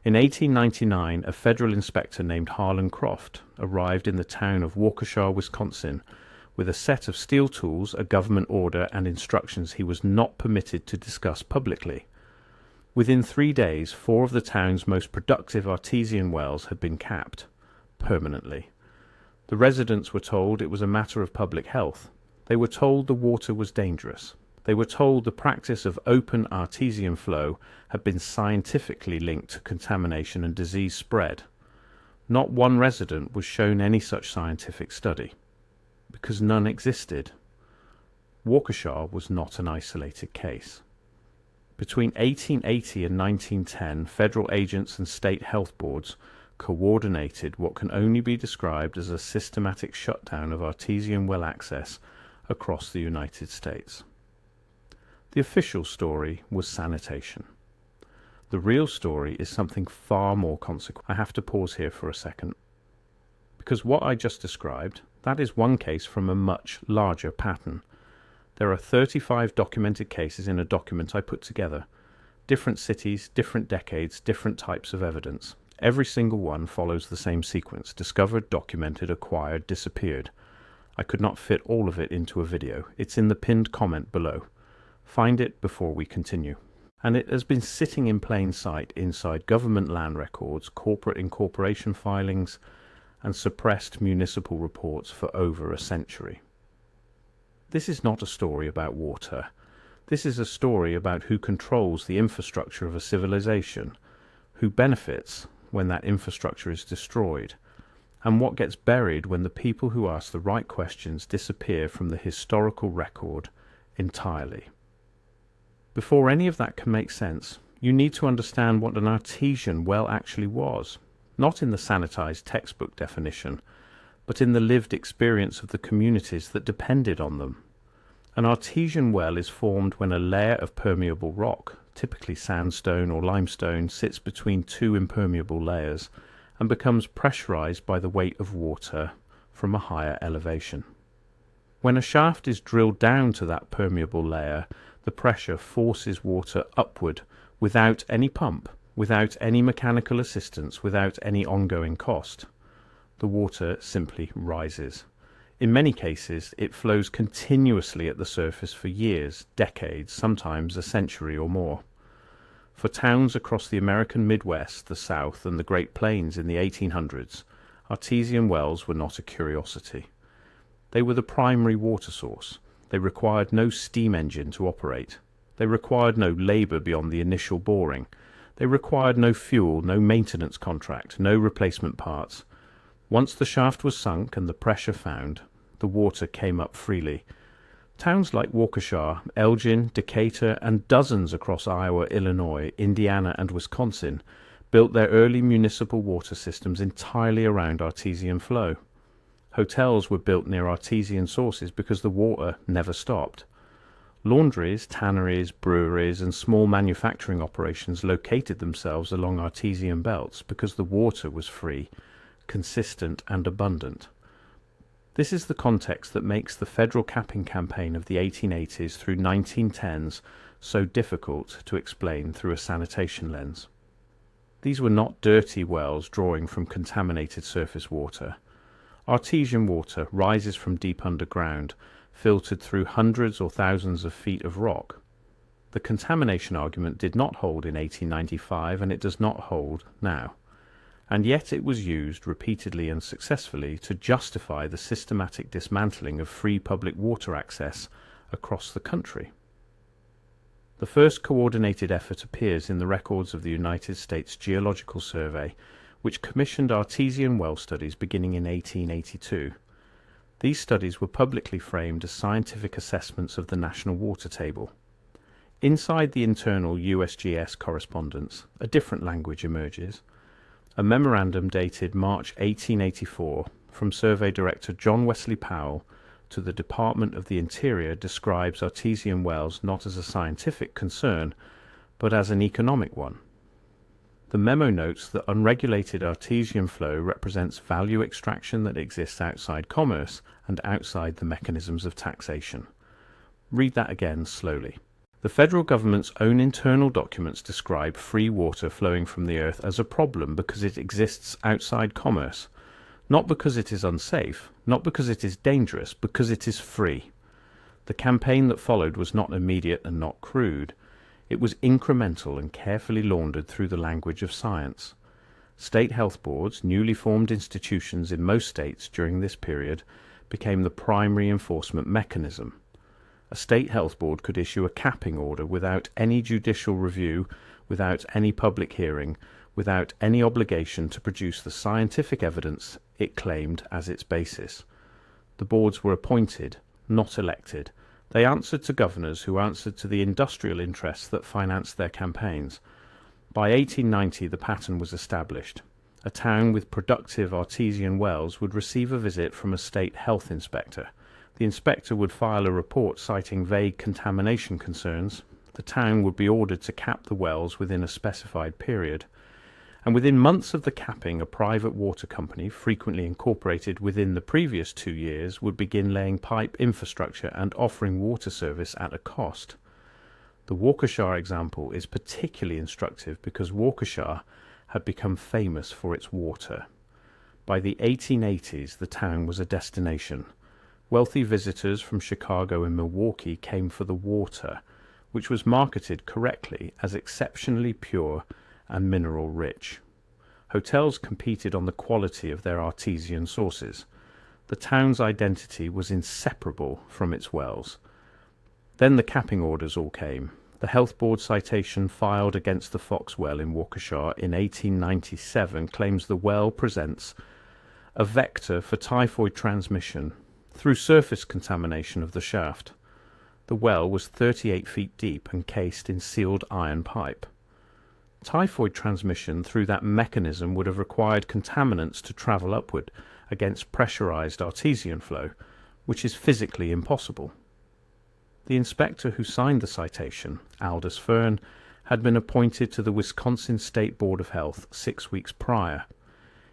In 1899, a federal inspector named Harlan Croft arrived in the town of Waukesha, Wisconsin, with a set of steel tools, a government order, and instructions he was not permitted to discuss publicly. Within 3 days, 4 of the town's most productive artesian wells had been capped, permanently. The residents were told it was a matter of public health. They were told the water was dangerous. They were told the practice of open artesian flow had been scientifically linked to contamination and disease spread. Not one resident was shown any such scientific study, because none existed. Waukesha was not an isolated case. Between 1880 and 1910, federal agents and state health boards coordinated what can only be described as a systematic shutdown of artesian well access across the United States. The official story was sanitation. The real story is something far more consequential. I have to pause here for a second, because what I just described, that is one case from a much larger pattern. There are 35 documented cases in a document I put together. Different cities, different decades, different types of evidence. Every single one follows the same sequence: discovered, documented, acquired, disappeared. I could not fit all of it into a video. It's in the pinned comment below. Find it before we continue. And it has been sitting in plain sight inside government land records, corporate incorporation filings, and suppressed municipal reports for over a century. This is not a story about water. This is a story about who controls the infrastructure of a civilization, who benefits when that infrastructure is destroyed, and what gets buried when the people who ask the right questions disappear from the historical record entirely. Before any of that can make sense, you need to understand what an artesian well actually was, not in the sanitized textbook definition, but in the lived experience of the communities that depended on them. An artesian well is formed when a layer of permeable rock, typically sandstone or limestone, sits between 2 impermeable layers and becomes pressurized by the weight of water from a higher elevation. When a shaft is drilled down to that permeable layer, the pressure forces water upward without any pump, without any mechanical assistance, without any ongoing cost. The water simply rises. In many cases, it flows continuously at the surface for years, decades, sometimes a century or more. For towns across the American Midwest, the South, and the Great Plains in the 1800s, artesian wells were not a curiosity. They were the primary water source. They required no steam engine to operate. They required no labor beyond the initial boring. They required no fuel, no maintenance contract, no replacement parts. Once the shaft was sunk and the pressure found, the water came up freely. Towns like Waukesha, Elgin, Decatur, and dozens across Iowa, Illinois, Indiana, and Wisconsin built their early municipal water systems entirely around artesian flow. Hotels were built near artesian sources because the water never stopped. Laundries, tanneries, breweries, and small manufacturing operations located themselves along artesian belts because the water was free, consistent, and abundant. This is the context that makes the federal capping campaign of the 1880s through 1910s so difficult to explain through a sanitation lens. These were not dirty wells drawing from contaminated surface water. Artesian water rises from deep underground, filtered through hundreds or thousands of feet of rock. The contamination argument did not hold in 1895, and it does not hold now. And yet it was used repeatedly and successfully to justify the systematic dismantling of free public water access across the country. The first coordinated effort appears in the records of the United States Geological Survey, which commissioned artesian well studies beginning in 1882. These studies were publicly framed as scientific assessments of the national water table. Inside the internal USGS correspondence, a different language emerges. A memorandum dated March 1884 from Survey Director John Wesley Powell to the Department of the Interior describes artesian wells not as a scientific concern, but as an economic one. The memo notes that unregulated artesian flow represents value extraction that exists outside commerce and outside the mechanisms of taxation. Read that again slowly. The federal government's own internal documents describe free water flowing from the earth as a problem because it exists outside commerce, not because it is unsafe, not because it is dangerous, because it is free. The campaign that followed was not immediate and not crude. It was incremental and carefully laundered through the language of science. State health boards, newly formed institutions in most states during this period, became the primary enforcement mechanism. A state health board could issue a capping order without any judicial review, without any public hearing, without any obligation to produce the scientific evidence it claimed as its basis. The boards were appointed, not elected. They answered to governors who answered to the industrial interests that financed their campaigns. By 1890 the pattern was established. A town with productive artesian wells would receive a visit from a state health inspector. The inspector would file a report citing vague contamination concerns. The town would be ordered to cap the wells within a specified period. And within months of the capping, a private water company, frequently incorporated within the previous 2 years, would begin laying pipe infrastructure and offering water service at a cost. The Waukesha example is particularly instructive because Waukesha had become famous for its water. By the 1880s, the town was a destination. Wealthy visitors from Chicago and Milwaukee came for the water, which was marketed correctly as exceptionally pure and mineral rich. Hotels competed on the quality of their artesian sources. The town's identity was inseparable from its wells. Then the capping orders all came. The health board citation filed against the Fox well in Waukesha in 1897 claims the well presents a vector for typhoid transmission through surface contamination of the shaft. The well was 38 feet deep and cased in sealed iron pipe. Typhoid transmission through that mechanism would have required contaminants to travel upward against pressurized artesian flow, which is physically impossible. The inspector who signed the citation, Aldous Fern, had been appointed to the Wisconsin State Board of Health 6 weeks prior.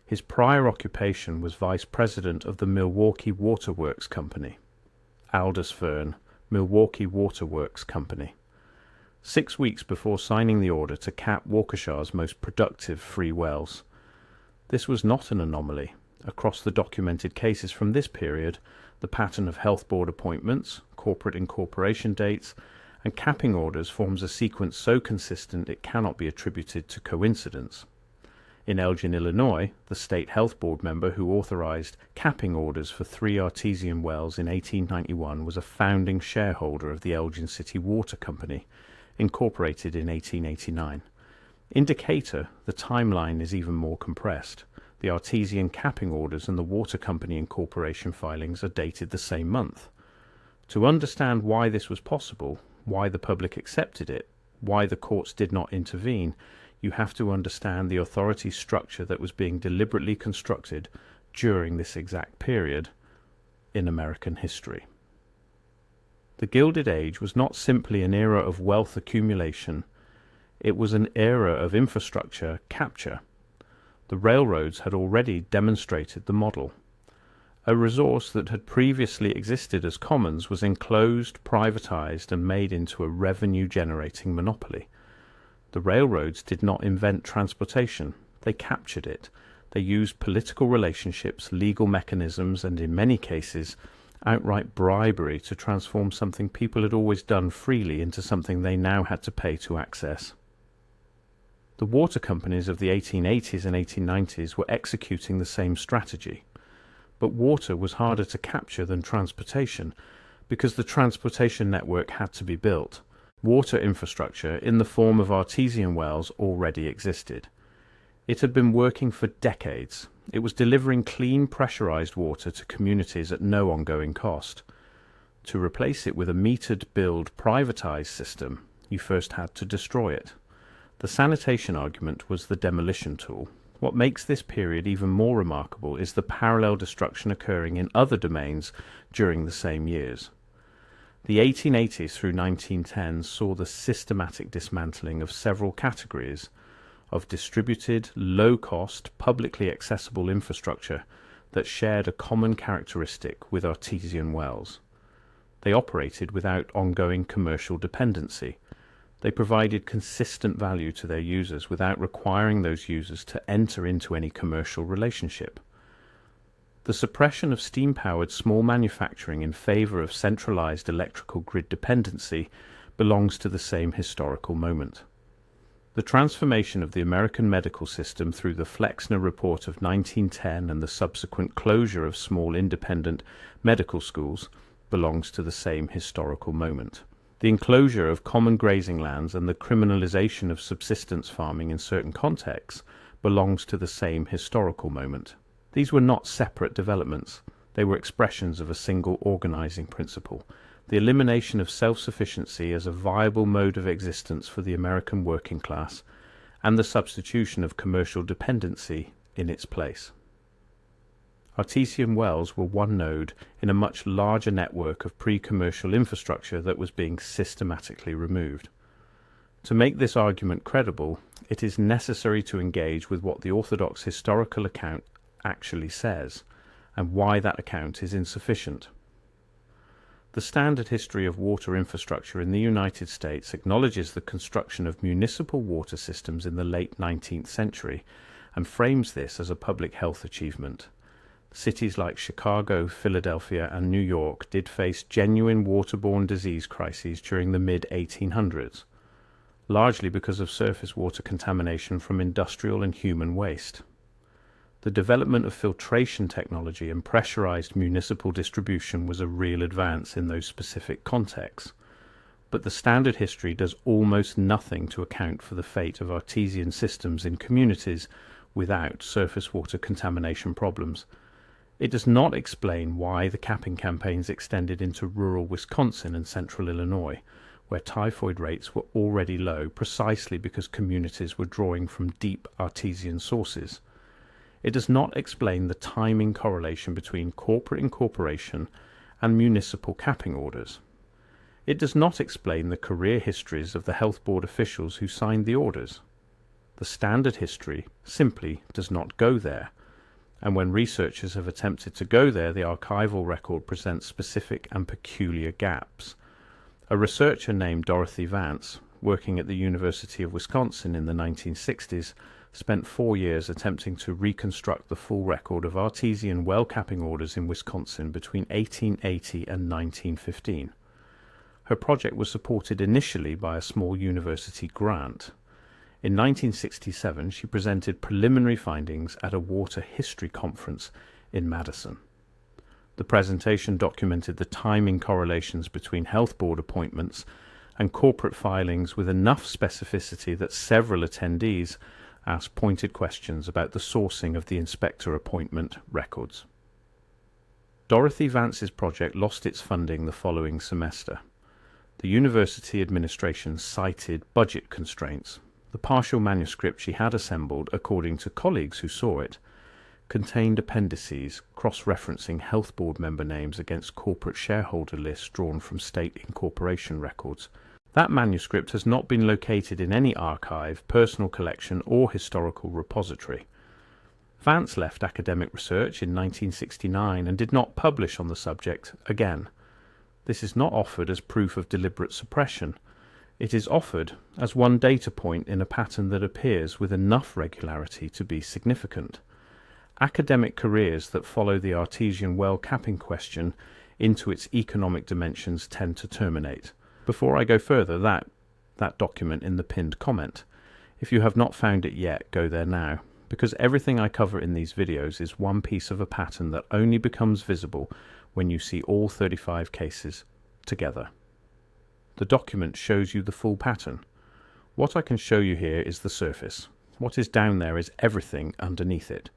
His prior occupation was vice president of the Milwaukee Water Works Company. Aldous Fern, Milwaukee Water Works Company. 6 weeks before signing the order to cap Waukesha's most productive free wells. This was not an anomaly. Across the documented cases from this period, the pattern of health board appointments, corporate incorporation dates, and capping orders forms a sequence so consistent it cannot be attributed to coincidence. In Elgin, Illinois, the state health board member who authorized capping orders for 3 artesian wells in 1891 was a founding shareholder of the Elgin City Water Company, incorporated in 1889. In Decatur, the timeline is even more compressed. The artesian capping orders and the water company incorporation filings are dated the same month. To understand why this was possible, why the public accepted it, why the courts did not intervene, you have to understand the authority structure that was being deliberately constructed during this exact period in American history. The Gilded Age was not simply an era of wealth accumulation, it was an era of infrastructure capture. The railroads had already demonstrated the model. A resource that had previously existed as commons was enclosed, privatized, and made into a revenue-generating monopoly. The railroads did not invent transportation. They captured it. They used political relationships, legal mechanisms, and in many cases, outright bribery to transform something people had always done freely into something they now had to pay to access. The water companies of the 1880s and 1890s were executing the same strategy. But water was harder to capture than transportation because the transportation network had to be built. Water infrastructure in the form of artesian wells already existed. It had been working for decades. It was delivering clean pressurized water to communities at no ongoing cost. To replace it with a metered billed privatized system, you first had to destroy it. The sanitation argument was the demolition tool. What makes this period even more remarkable is the parallel destruction occurring in other domains during the same years. The 1880s through 1910s saw the systematic dismantling of several categories of distributed, low-cost, publicly accessible infrastructure that shared a common characteristic with artesian wells. They operated without ongoing commercial dependency. They provided consistent value to their users without requiring those users to enter into any commercial relationship. The suppression of steam-powered small manufacturing in favor of centralized electrical grid dependency belongs to the same historical moment. The transformation of the American medical system through the Flexner Report of 1910 and the subsequent closure of small independent medical schools belongs to the same historical moment. The enclosure of common grazing lands and the criminalization of subsistence farming in certain contexts belongs to the same historical moment. These were not separate developments. They were expressions of a single organizing principle, the elimination of self-sufficiency as a viable mode of existence for the American working class, and the substitution of commercial dependency in its place. Artesian wells were one node in a much larger network of pre-commercial infrastructure that was being systematically removed. To make this argument credible, it is necessary to engage with what the orthodox historical account actually says, and why that account is insufficient. The standard history of water infrastructure in the United States acknowledges the construction of municipal water systems in the late 19th century and frames this as a public health achievement. Cities like Chicago, Philadelphia, and New York did face genuine waterborne disease crises during the mid-1800s, largely because of surface water contamination from industrial and human waste. The development of filtration technology and pressurized municipal distribution was a real advance in those specific contexts, but the standard history does almost nothing to account for the fate of artesian systems in communities without surface water contamination problems. It does not explain why the capping campaigns extended into rural Wisconsin and central Illinois, where typhoid rates were already low precisely because communities were drawing from deep artesian sources. It does not explain the timing correlation between corporate incorporation and municipal capping orders. It does not explain the career histories of the health board officials who signed the orders. The standard history simply does not go there, and when researchers have attempted to go there, the archival record presents specific and peculiar gaps. A researcher named Dorothy Vance, working at the University of Wisconsin in the 1960s, spent 4 years attempting to reconstruct the full record of artesian well capping orders in Wisconsin between 1880 and 1915. Her project was supported initially by a small university grant. In 1967, she presented preliminary findings at a water history conference in Madison. The presentation documented the timing correlations between health board appointments and corporate filings with enough specificity that several attendees asked pointed questions about the sourcing of the inspector appointment records. Dorothy Vance's project lost its funding the following semester. The university administration cited budget constraints. The partial manuscript she had assembled, according to colleagues who saw it, contained appendices cross-referencing health board member names against corporate shareholder lists drawn from state incorporation records. That manuscript has not been located in any archive, personal collection, or historical repository. Vance left academic research in 1969 and did not publish on the subject again. This is not offered as proof of deliberate suppression. It is offered as one data point in a pattern that appears with enough regularity to be significant. Academic careers that follow the artesian well capping question into its economic dimensions tend to terminate. Before I go further, that document in the pinned comment. If you have not found it yet, go there now, because everything I cover in these videos is one piece of a pattern that only becomes visible when you see all 35 cases together. The document shows you the full pattern. What I can show you here is the surface. What is down there is everything underneath it.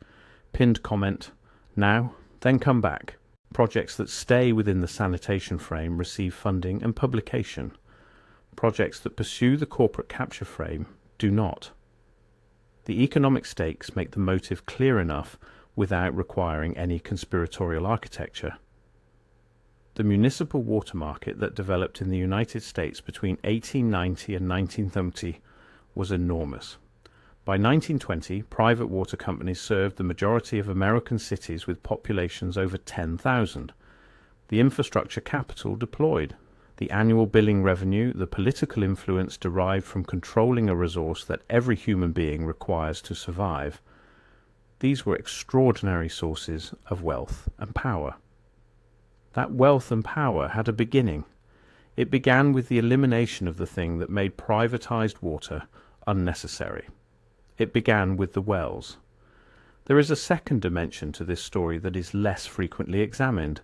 Pinned comment, now, then come back. Projects that stay within the sanitation frame receive funding and publication. Projects that pursue the corporate capture frame do not. The economic stakes make the motive clear enough without requiring any conspiratorial architecture. The municipal water market that developed in the United States between 1890 and 1930 was enormous. By 1920, private water companies served the majority of American cities with populations over 10,000. the infrastructure capital deployed, the annual billing revenue, the political influence derived from controlling a resource that every human being requires to survive. These were extraordinary sources of wealth and power. That wealth and power had a beginning. It began with the elimination of the thing that made privatized water unnecessary. It began with the wells. There is a second dimension to this story that is less frequently examined,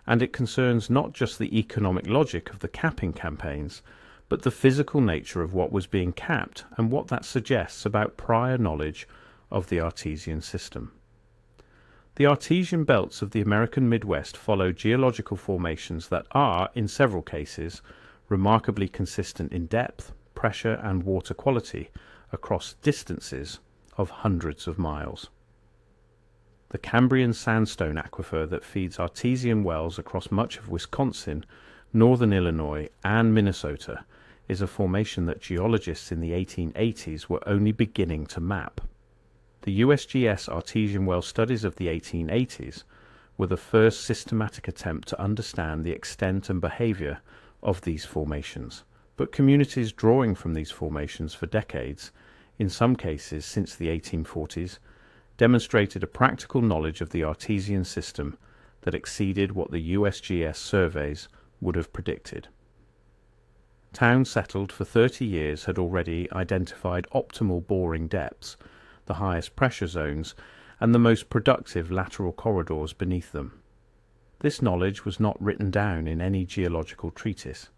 and it concerns not just the economic logic of the capping campaigns, but the physical nature of what was being capped and what that suggests about prior knowledge of the Artesian system. The Artesian belts of the American Midwest follow geological formations that are, in several cases, remarkably consistent in depth, pressure and water quality across distances of hundreds of miles. The Cambrian sandstone aquifer that feeds artesian wells across much of Wisconsin, northern Illinois and Minnesota is a formation that geologists in the 1880s were only beginning to map. The USGS artesian well studies of the 1880s were the first systematic attempt to understand the extent and behavior of these formations, but communities drawing from these formations for decades, in some cases since the 1840s, demonstrated a practical knowledge of the Artesian system that exceeded what the USGS surveys would have predicted. Towns settled for 30 years had already identified optimal boring depths, the highest pressure zones, and the most productive lateral corridors beneath them. This knowledge was not written down in any geological treatise.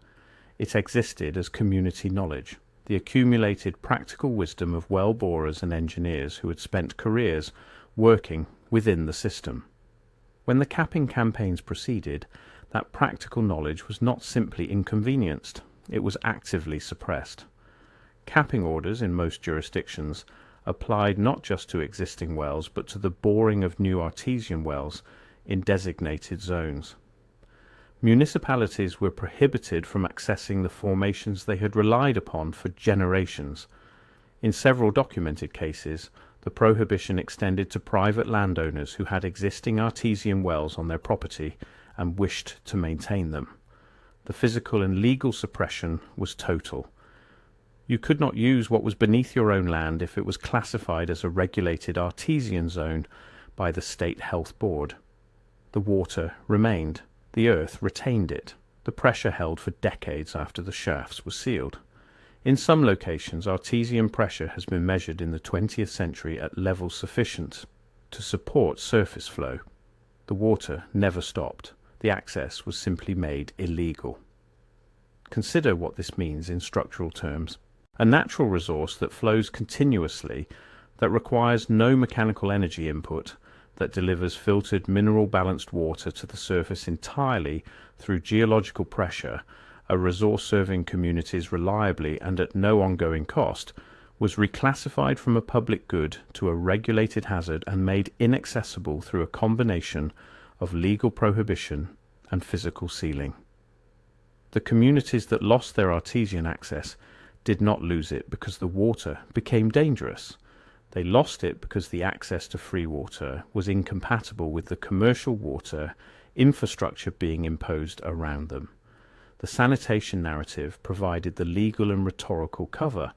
It existed as community knowledge, the accumulated practical wisdom of well borers and engineers who had spent careers working within the system. When the capping campaigns proceeded, that practical knowledge was not simply inconvenienced, it was actively suppressed. Capping orders in most jurisdictions applied not just to existing wells but to the boring of new artesian wells in designated zones. Municipalities were prohibited from accessing the formations they had relied upon for generations. In several documented cases, the prohibition extended to private landowners who had existing artesian wells on their property and wished to maintain them. The physical and legal suppression was total. You could not use what was beneath your own land if it was classified as a regulated artesian zone by the State Health Board. The water remained. The earth retained it. The pressure held for decades after the shafts were sealed. In some locations, artesian pressure has been measured in the 20th century at levels sufficient to support surface flow. The water never stopped. The access was simply made illegal. Consider what this means in structural terms. A natural resource that flows continuously, that requires no mechanical energy input, that delivers filtered mineral balanced water to the surface entirely through geological pressure, a resource serving communities reliably and at no ongoing cost, was reclassified from a public good to a regulated hazard and made inaccessible through a combination of legal prohibition and physical sealing. The communities that lost their artesian access did not lose it because the water became dangerous. They lost it because the access to free water was incompatible with the commercial water infrastructure being imposed around them. The sanitation narrative provided the legal and rhetorical cover.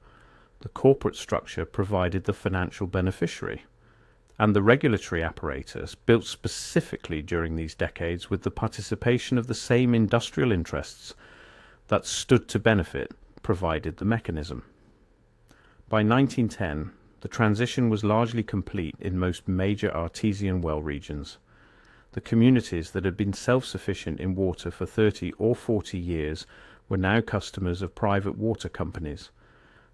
The corporate structure provided the financial beneficiary. And the regulatory apparatus, built specifically during these decades with the participation of the same industrial interests that stood to benefit, provided the mechanism. By 1910, the transition was largely complete in most major artesian well regions. The communities that had been self-sufficient in water for 30 or 40 years were now customers of private water companies.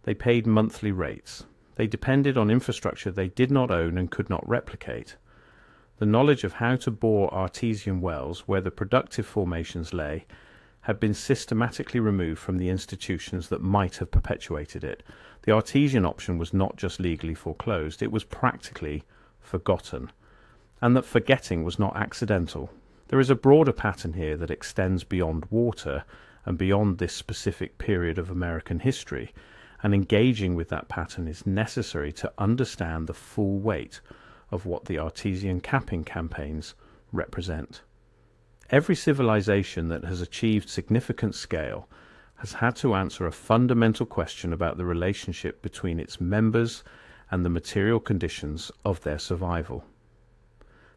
They paid monthly rates. They depended on infrastructure they did not own and could not replicate. The knowledge of how to bore artesian wells where the productive formations lay had been systematically removed from the institutions that might have perpetuated it. The artesian option was not just legally foreclosed, it was practically forgotten. And that forgetting was not accidental. There is a broader pattern here that extends beyond water and beyond this specific period of American history, and engaging with that pattern is necessary to understand the full weight of what the artesian capping campaigns represent. Every civilization that has achieved significant scale has had to answer a fundamental question about the relationship between its members and the material conditions of their survival.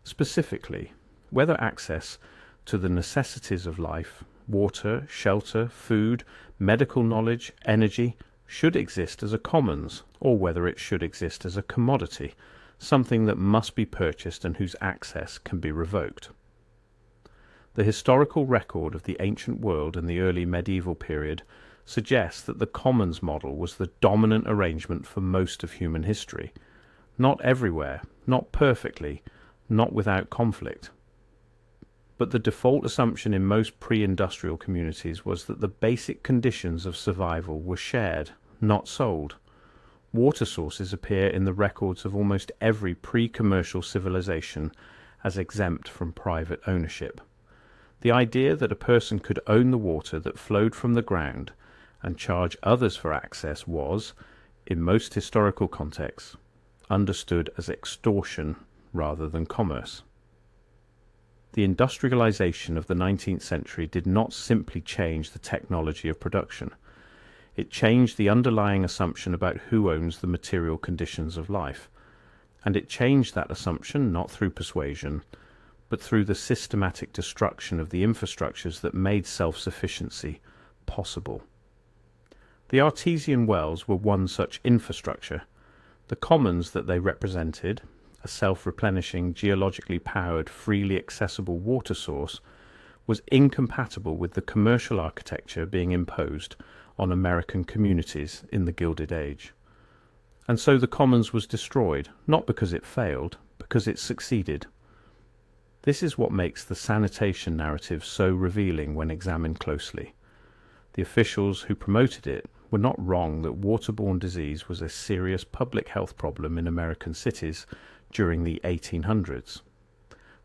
Specifically, whether access to the necessities of life, water, shelter, food, medical knowledge, energy, should exist as a commons, or whether it should exist as a commodity, something that must be purchased and whose access can be revoked. The historical record of the ancient world in the early medieval period suggests that the commons model was the dominant arrangement for most of human history. Not everywhere, not perfectly, not without conflict. But the default assumption in most pre-industrial communities was that the basic conditions of survival were shared, not sold. Water sources appear in the records of almost every pre-commercial civilization as exempt from private ownership. The idea that a person could own the water that flowed from the ground and charge others for access was, in most historical contexts, understood as extortion rather than commerce. The industrialization of the 19th century did not simply change the technology of production. It changed the underlying assumption about who owns the material conditions of life. And it changed that assumption not through persuasion, but through the systematic destruction of the infrastructures that made self-sufficiency possible. The Artesian wells were one such infrastructure. The commons that they represented, a self-replenishing, geologically powered, freely accessible water source, was incompatible with the commercial architecture being imposed on American communities in the Gilded Age. And so the commons was destroyed, not because it failed, because it succeeded. This is what makes the sanitation narrative so revealing when examined closely. The officials who promoted it were not wrong that waterborne disease was a serious public health problem in American cities during the 1800s.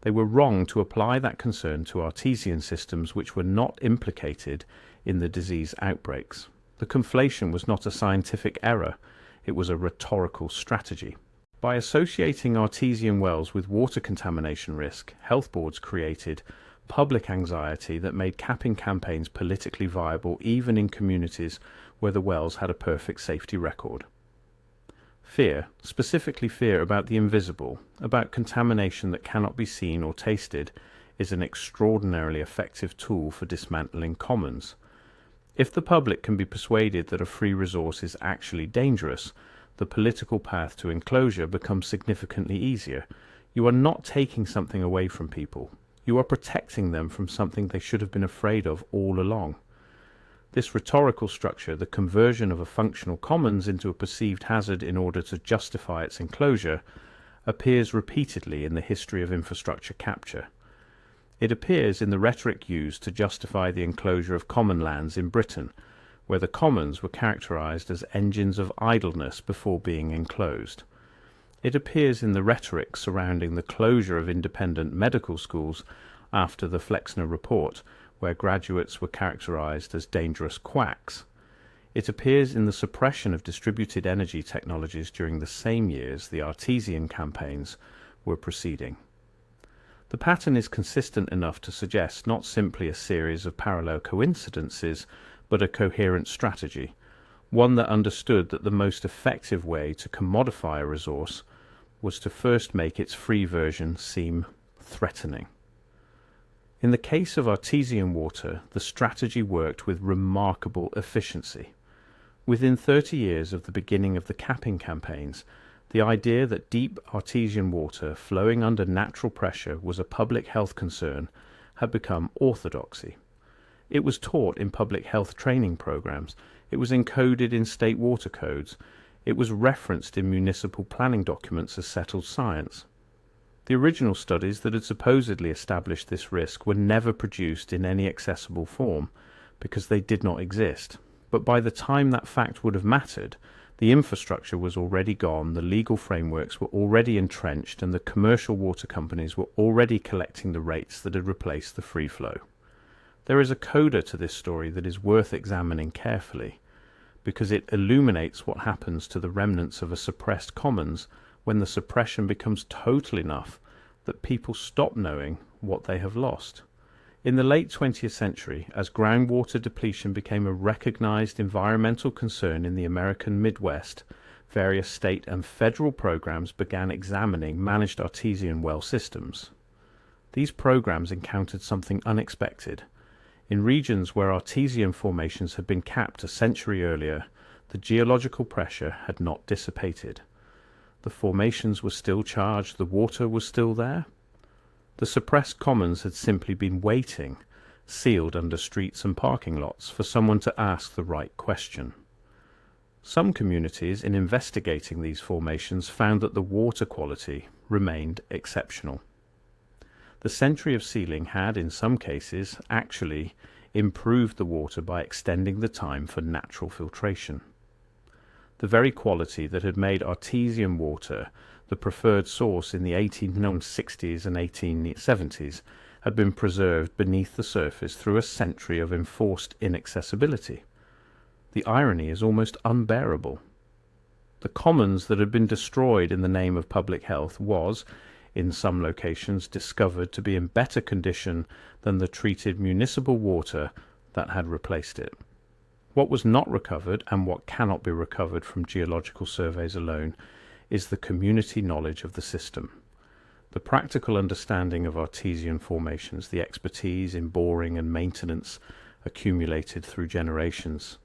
They were wrong to apply that concern to artesian systems which were not implicated in the disease outbreaks. The conflation was not a scientific error, it was a rhetorical strategy. By associating artesian wells with water contamination risk, health boards created public anxiety that made capping campaigns politically viable even in communities where the wells had a perfect safety record. Fear, specifically fear about the invisible, about contamination that cannot be seen or tasted, is an extraordinarily effective tool for dismantling commons. If the public can be persuaded that a free resource is actually dangerous, the political path to enclosure becomes significantly easier. You are not taking something away from people. You are protecting them from something they should have been afraid of all along. This rhetorical structure, the conversion of a functional commons into a perceived hazard in order to justify its enclosure, appears repeatedly in the history of infrastructure capture. It appears in the rhetoric used to justify the enclosure of common lands in Britain, where the commons were characterized as engines of idleness before being enclosed. It appears in the rhetoric surrounding the closure of independent medical schools after the Flexner Report, where graduates were characterized as dangerous quacks. It appears in the suppression of distributed energy technologies during the same years the Artesian campaigns were proceeding. The pattern is consistent enough to suggest not simply a series of parallel coincidences, but a coherent strategy, one that understood that the most effective way to commodify a resource was to first make its free version seem threatening. In the case of artesian water, the strategy worked with remarkable efficiency. Within 30 years of the beginning of the capping campaigns, the idea that deep artesian water flowing under natural pressure was a public health concern had become orthodoxy. It was taught in public health training programs, it was encoded in state water codes, it was referenced in municipal planning documents as settled science. The original studies that had supposedly established this risk were never produced in any accessible form because they did not exist. But by the time that fact would have mattered, the infrastructure was already gone, the legal frameworks were already entrenched, and the commercial water companies were already collecting the rates that had replaced the free flow. There is a coda to this story that is worth examining carefully, because it illuminates what happens to the remnants of a suppressed commons when the suppression becomes total enough that people stop knowing what they have lost. In the late 20th century, as groundwater depletion became a recognized environmental concern in the American Midwest, various state and federal programs began examining managed artesian well systems. These programs encountered something unexpected. In regions where artesian formations had been capped a century earlier, the geological pressure had not dissipated. The formations were still charged, the water was still there. The suppressed commons had simply been waiting, sealed under streets and parking lots, for someone to ask the right question. Some communities, in investigating these formations, found that the water quality remained exceptional. The century of sealing had, in some cases, actually improved the water by extending the time for natural filtration. The very quality that had made artesian water the preferred source in the 1860s and 1870s had been preserved beneath the surface through a century of enforced inaccessibility. The irony is almost unbearable. The commons that had been destroyed in the name of public health was, in some locations, discovered to be in better condition than the treated municipal water that had replaced it. What was not recovered, and what cannot be recovered from geological surveys alone, is the community knowledge of the system. The practical understanding of artesian formations, the expertise in boring and maintenance accumulated through generations,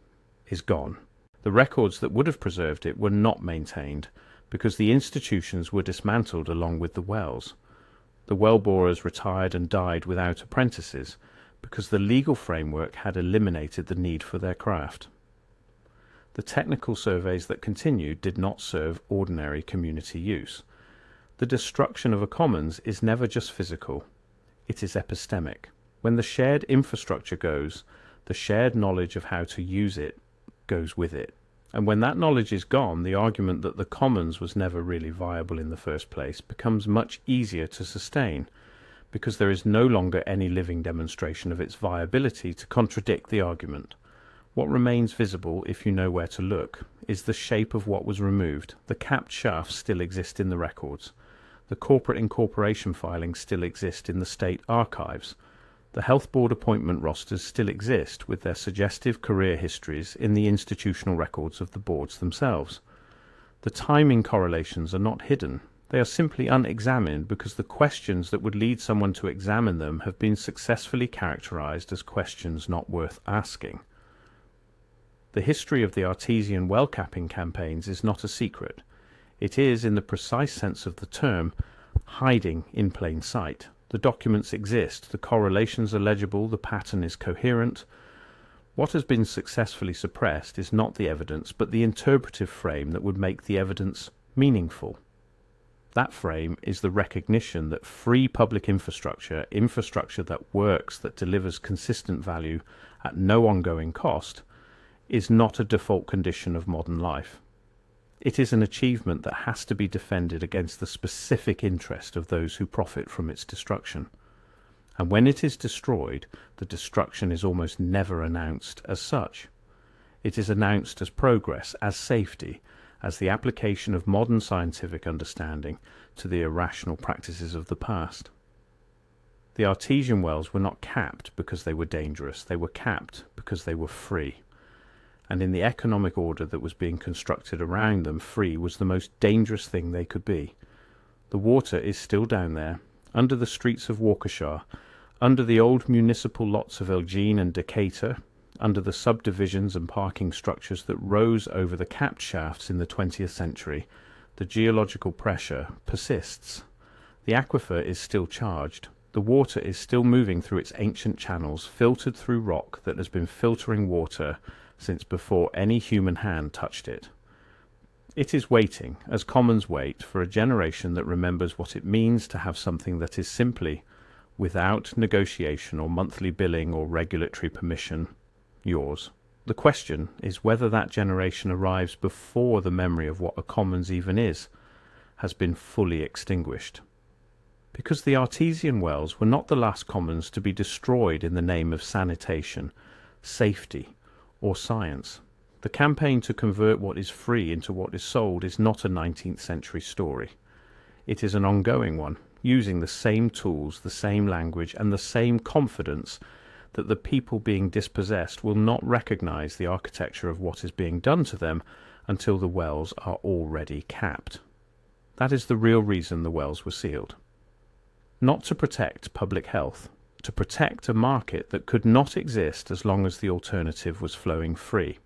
is gone. The records that would have preserved it were not maintained because the institutions were dismantled along with the wells. The well borers retired and died without apprentices because the legal framework had eliminated the need for their craft. The technical surveys that continued did not serve ordinary community use. The destruction of a commons is never just physical, it is epistemic. When the shared infrastructure goes, the shared knowledge of how to use it goes with it. And when that knowledge is gone, the argument that the commons was never really viable in the first place becomes much easier to sustain, because there is no longer any living demonstration of its viability to contradict the argument. What remains visible, if you know where to look, is the shape of what was removed. The capped shafts still exist in the records. The corporate incorporation filings still exist in the state archives. The health board appointment rosters still exist with their suggestive career histories in the institutional records of the boards themselves. The timing correlations are not hidden. They are simply unexamined because the questions that would lead someone to examine them have been successfully characterized as questions not worth asking. The history of the artesian well capping campaigns is not a secret. It is, in the precise sense of the term, hiding in plain sight. The documents exist, the correlations are legible, the pattern is coherent. What has been successfully suppressed is not the evidence, but the interpretive frame that would make the evidence meaningful. That frame is the recognition that free public infrastructure that works, that delivers consistent value at no ongoing cost, is not a default condition of modern life. It is an achievement that has to be defended against the specific interest of those who profit from its destruction. And when it is destroyed, the destruction is almost never announced as such. It is announced as progress, as safety, as the application of modern scientific understanding to the irrational practices of the past. The artesian wells were not capped because they were dangerous, they were capped because they were free. And in the economic order that was being constructed around them, free was the most dangerous thing they could be. The water is still down there, under the streets of Waukesha, under the old municipal lots of Elgin and Decatur, under the subdivisions and parking structures that rose over the capped shafts in the 20th century. The geological pressure persists. The aquifer is still charged. The water is still moving through its ancient channels, filtered through rock that has been filtering water since before any human hand touched it. It is waiting, as commons wait, for a generation that remembers what it means to have something that is simply, without negotiation or monthly billing or regulatory permission, yours. The question is whether that generation arrives before the memory of what a commons even is has been fully extinguished. Because the artesian wells were not the last commons to be destroyed in the name of sanitation, safety, or science. The campaign to convert what is free into what is sold is not a 19th century story. It is an ongoing one, using the same tools, the same language, and the same confidence that the people being dispossessed will not recognise the architecture of what is being done to them until the wells are already capped. That is the real reason the wells were sealed. Not to protect public health, to protect a market that could not exist as long as the alternative was flowing free.